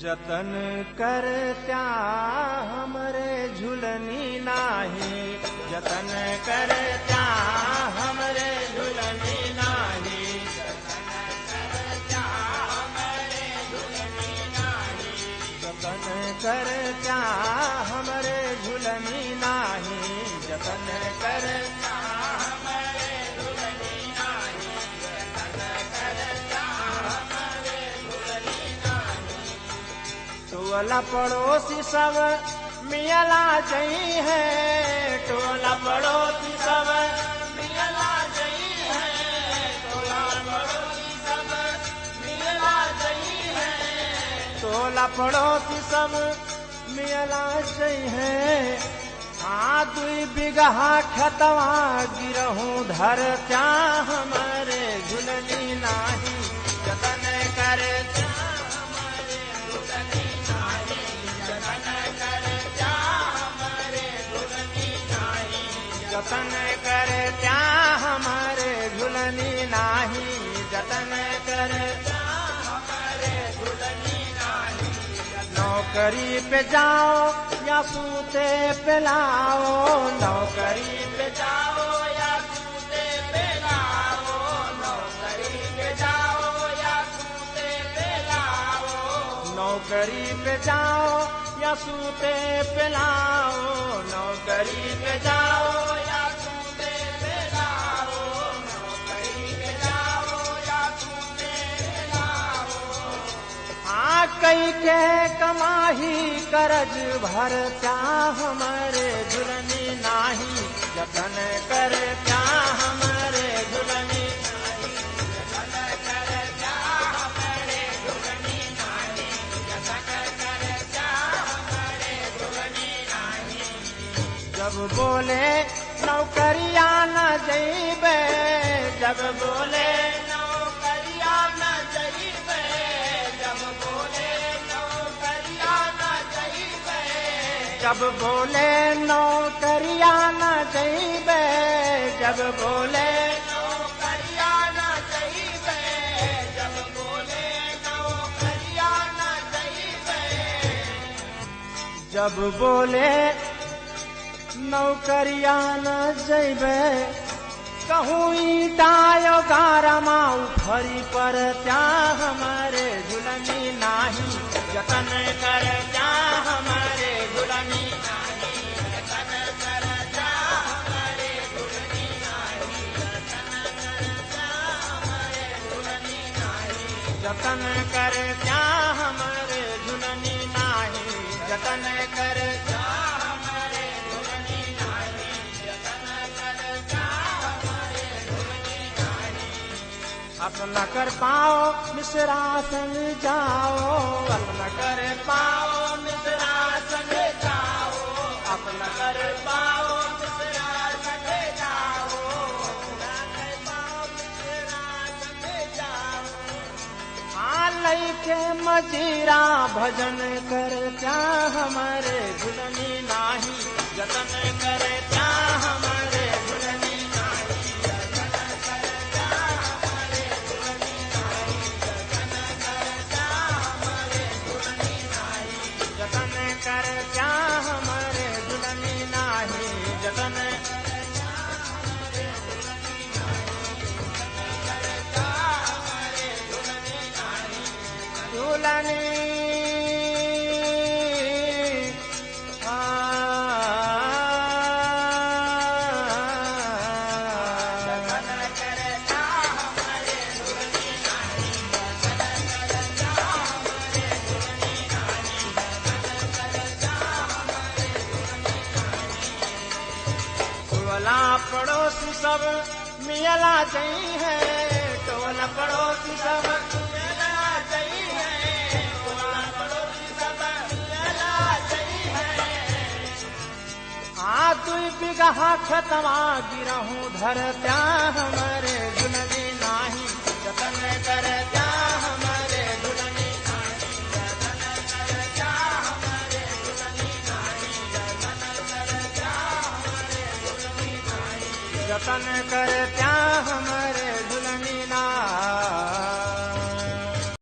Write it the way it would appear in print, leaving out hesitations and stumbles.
जतन करत्या हमरे झुलनी नाही, जतन करत्या हमरे झुलनी नाही, जतन करत्या हमरे झुलनी नाही, जतन करत्या हमरे झुलनी नाही, टोला पड़ोसी सब मियला जई है, टोला पड़ोसी सब मियला जई है, टोला पड़ोसी सब मियला जई है, टोला पड़ोसी सब मियला जई है। हाँ 2 बिगहा खेतवा गिरहूं धरत्या हमरे झुलनी नाही, जतन करत्या जतन करत्या हमारे झुलनी नाही, जतन करत्या हमारे झुलनी नाही। नौकरी पे जाओ या सूते पे लाओ, नौकरी पे जाओ या सूते पे लाओ, नौकरी पे जाओ या सूते पे लाओ, नौकरी पे जाओ या सूते पे लाओ, नौकरी पे जाओ या सूते पे लाओ, नौकरी पे जाओ या सूते पे लाओ। हाँ कई के कमाही करज भरत्या हमरे झुलनी नाही, जतन करत्या हमरे झुलनी नाही, जतन करत्या हमरे झुलनी नाही, जतन करत्या हमरे झुलनी नाही। जब बोले नौकरिया न जइबे, जब बोले नौकरिया न जइबे, जब बोले नौकरिया न जइबे, जब बोले नौकरिया न जइबे, जब बोले नौकरिया न जइबे, जब बोले नौकरिया न जइबे, जब बोले नौकरिया न जइबे, कहूँ ईटायो गारमा उफरी परत्या हमरे झुलनी नाही, जतन करत्या हमरे झुलनी नाही, जतन करत्या हमरे झुलनी नाही, जतन करत्या हमरे झुलनी नाही, जतन करत्या हमरे झुलनी नाही, जतन करत्या अपना कर पाओ मिश्रा संग जाओ, अपना कर पाओ मिश्रा संग जाओ, अपना कर पाओ मिश्रा संग जाओ, अपना कर पाओ मिश्रा संग जाओ। हाँ लइके मजीरा भजन करत्या हमरे झुलनी नाही, जतन करत्या हमरे झुलनी नाही, जतन करत्या हमरे झुलनी नाही, जतन करत्या हमरे झुलनी नाही, जतन करत्या हमरे झुलनी नाही, जतन करत्या हमरे झुलनी नाही, करत्या हमरे झुलनी नाही, झुलनी पड़ोसी सब मियला जई है, टोला पड़ोसी सब मियला जई है, टोला पड़ोसी सब मियला जई है। 2 बिगहा खेतवा गिरहूं धरत्या हमरे झुलनी नाही, जतन करत्या हमरे झुलनी नाही, जतन करत्या हमरे झुलनी नाही, जतन करत्या हमरे झुलनी नाही, जतन करत्या हमरे